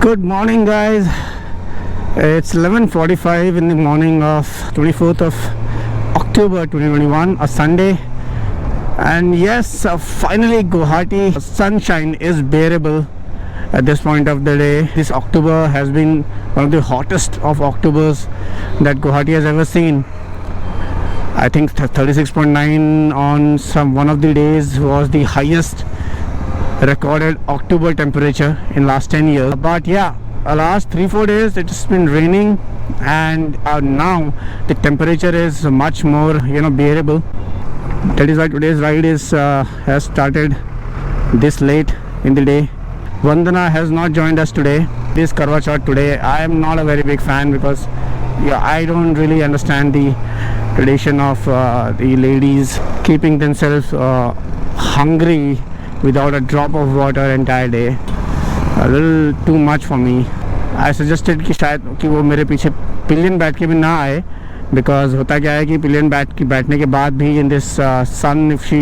Good morning, guys. It's 11:45 in the morning of 24th of October 2021, a Sunday. And yes, finally Guwahati sunshine is bearable at this point of the day. This October has been one of the hottest of Octobers that Guwahati has ever seen. I think 36.9 on one of the days was the highest recorded October temperature in last 10 years. But yeah, last 3-4 days it's been raining, and now the temperature is much more bearable. That is why today's ride is has started this late in the day. Vandana has not joined us today. This Karwa Chauth today, I am not a very big fan because I don't really understand the tradition of the ladies keeping themselves hungry without a drop of water entire day. A little too much for me. I suggested कि शायद कि वो मेरे पीछे pillion बैठ के भी ना आए, because होता क्या है कि पिलियन बैठने के बाद भी in this sun, if she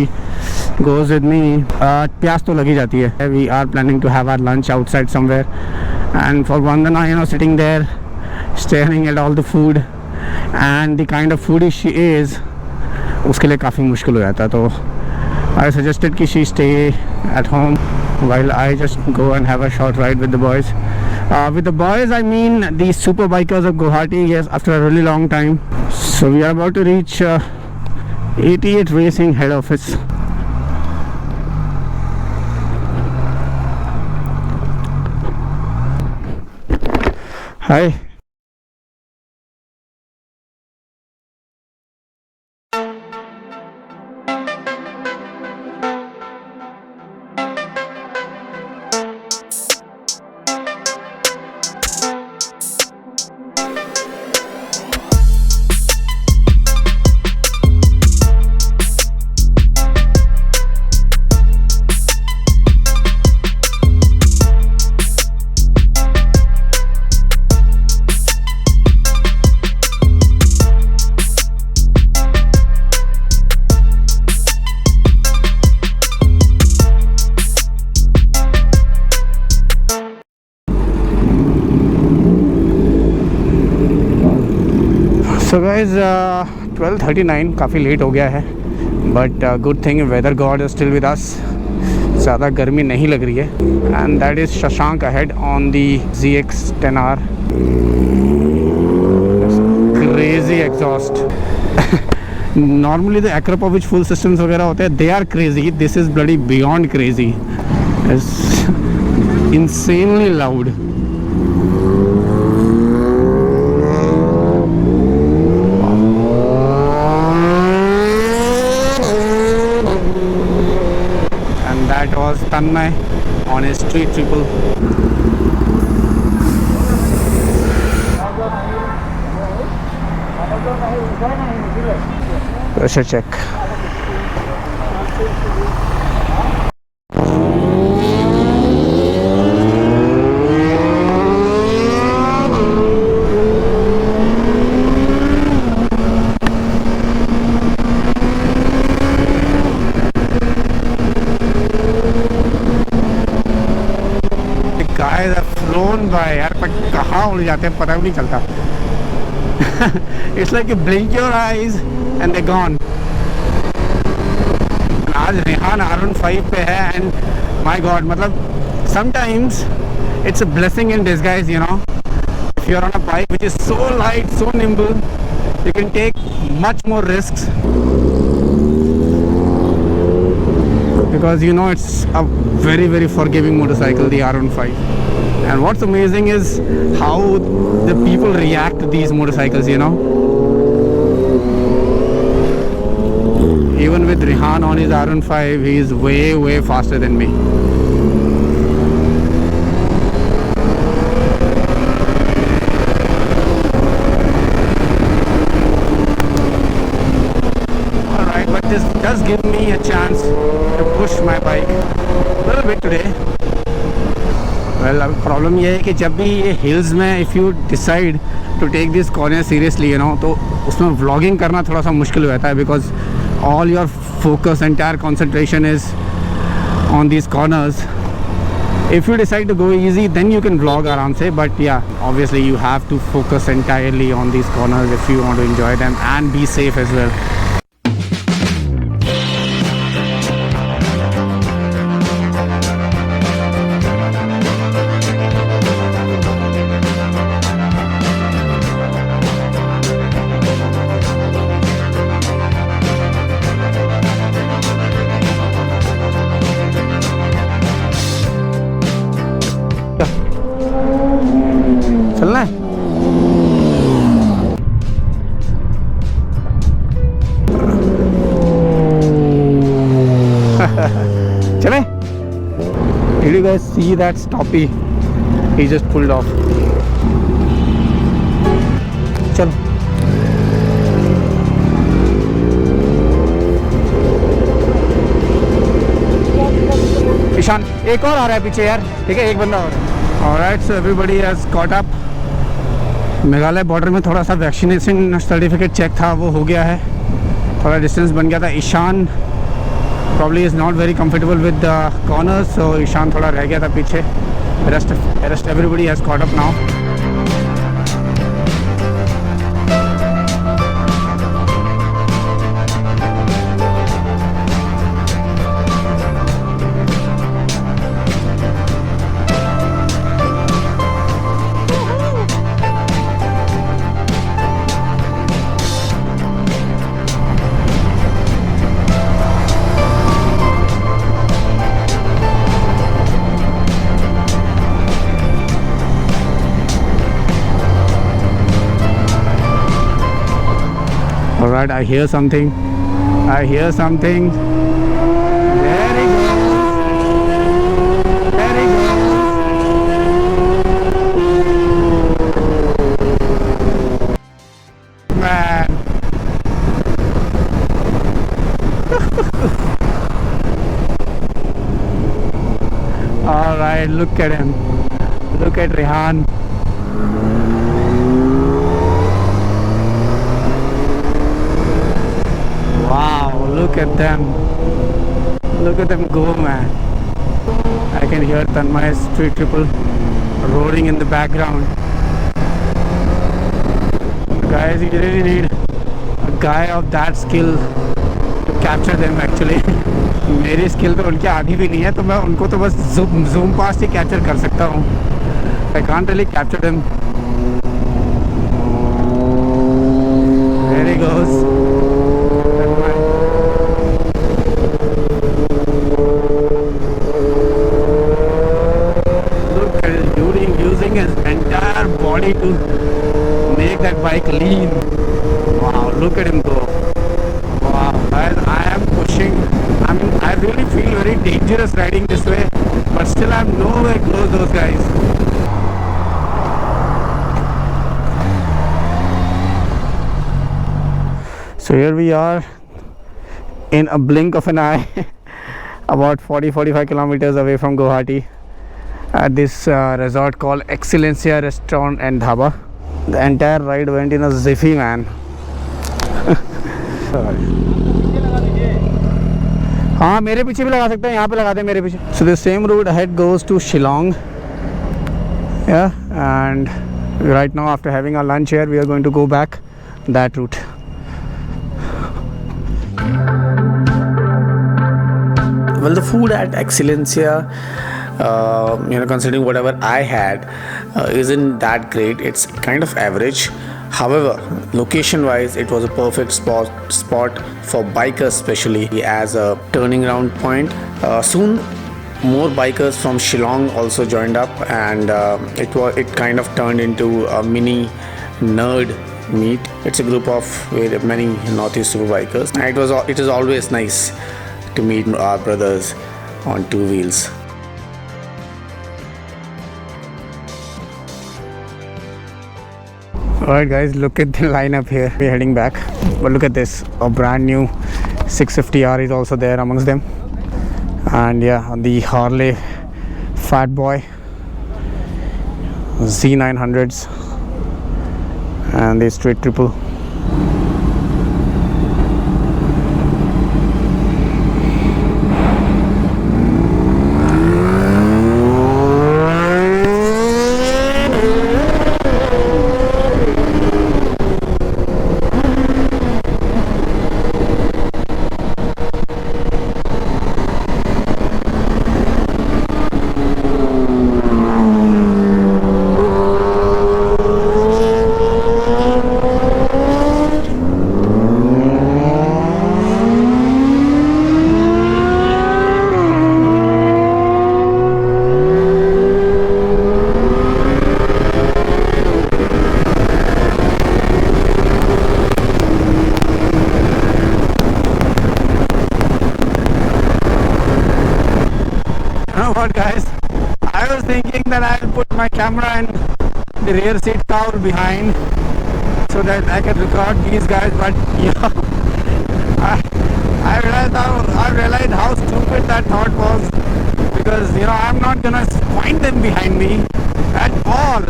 goes with me, प्यास तो लगी जाती है. We are planning to have our lunch outside somewhere, and for Vandana, sitting there staring at all the food and the kind of foodie she is, उसके लिए काफ़ी मुश्किल हो जाता. तो I suggested कि she stay at home while I just go and have a short ride with the boys. With the boys, I mean the super bikers of Guwahati, yes, after a really long time. So we are about to reach 88 Racing head office. Hi. So guys, 12:39 काफ़ी late हो गया है, but good thing weather god is still with us. ज़्यादा गर्मी नहीं लग रही है. And that is Shashank ahead on the ZX10R. Crazy exhaust. Normally the Akrapovic full systems वगैरह होते हैं, they are crazy. This is bloody beyond crazy. It's insanely loud. That was Tanmay on his street triple. Pressure check. Guys have flown by यार, पर कहाँ उड़ जाते हैं पता भी नहीं चलता. It's like you blink your eyes and they're gone. आज रेहान R15 पे है, and my God, मतलब sometimes it's a blessing in disguise, if you're on a bike which is so light, so nimble, you can take much more risks, because it's a very, very forgiving motorcycle, the R15. And what's amazing is how the people react to these motorcycles, Even with Rehan on his R15, he is way, way faster than me. Alright, but this does give me a chance to push my bike a little bit today. Well, अब problem ये है कि जब भी ये hills में if you decide to take this corner seriously तो उसमें व्लॉगिंग करना थोड़ा सा मुश्किल हो जाता है, because all your focus, entire concentration is on these corners. If you decide to go easy, then you can vlog around say, but yeah, obviously you have to focus entirely on these corners if you want to enjoy them and be safe as well. चलना है चले. Did you guys see that stoppie? He just pulled off. चल. ईशान एक और आ रहा है पीछे यार. ठीक है, एक बंदा और. Alright, so everybody has caught up. Meghalaya border में थोड़ा सा वैक्सीनेशन सर्टिफिकेट चेक था, वो हो गया है. थोड़ा डिस्टेंस बन गया था. Ishan probably is not very comfortable with the corners, so Ishan थोड़ा रह गया था पीछे. Rest everybody has caught up now. Alright, I hear something. There he goes. There he goes. Man. Alright, look at him. Look at Rehan. Wow, look at them. Look at them go, man. I can hear Tanmay's street triple roaring in the background. Guys, you really need a guy of that skill to capture them actually. मेरी skill तो उनकी आधी भी नहीं है, तो मैं उनको तो बस जूम पास ही कैप्चर कर सकता हूँ. I can't really capture them. There he goes. Body to make that bike lean. Wow, look at him go. Wow, guys, I am pushing. I really feel very dangerous riding this way, but still I'm nowhere close those guys. So here we are in a blink of an eye about 40-45 kilometers away from Guwahati, at this resort called Excellencia Restaurant and Dhaba. The entire ride went in a jiffy, man. हाँ, मेरे पीछे भी लगा सकते हैं, यहाँ पे लगा दे मेरे पीछे. So the same route ahead goes to Shillong. Yeah, and right now after having our lunch here, we are going to go back that route. Well, the food at Excellencia, considering whatever I had, isn't that great. It's kind of average. However, location wise, it was a perfect spot for bikers, especially as a turning around point. Soon more bikers from Shillong also joined up, and it kind of turned into a mini nerd meet. It's a group of many Northeast super bikers, and it is always nice to meet our brothers on two wheels. Alright guys, look at the lineup here. We're heading back, but look at this, a brand new 650R is also there amongst them, and yeah, the Harley Fat Boy Z900s and the Street Triple. know what, guys? I was thinking that I'll put my camera in the rear seat cowl behind so that I can record these guys, but I realized how stupid that thought was, because I'm not gonna find them behind me at all.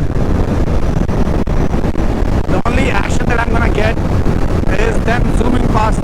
The only action that I'm gonna get is them zooming past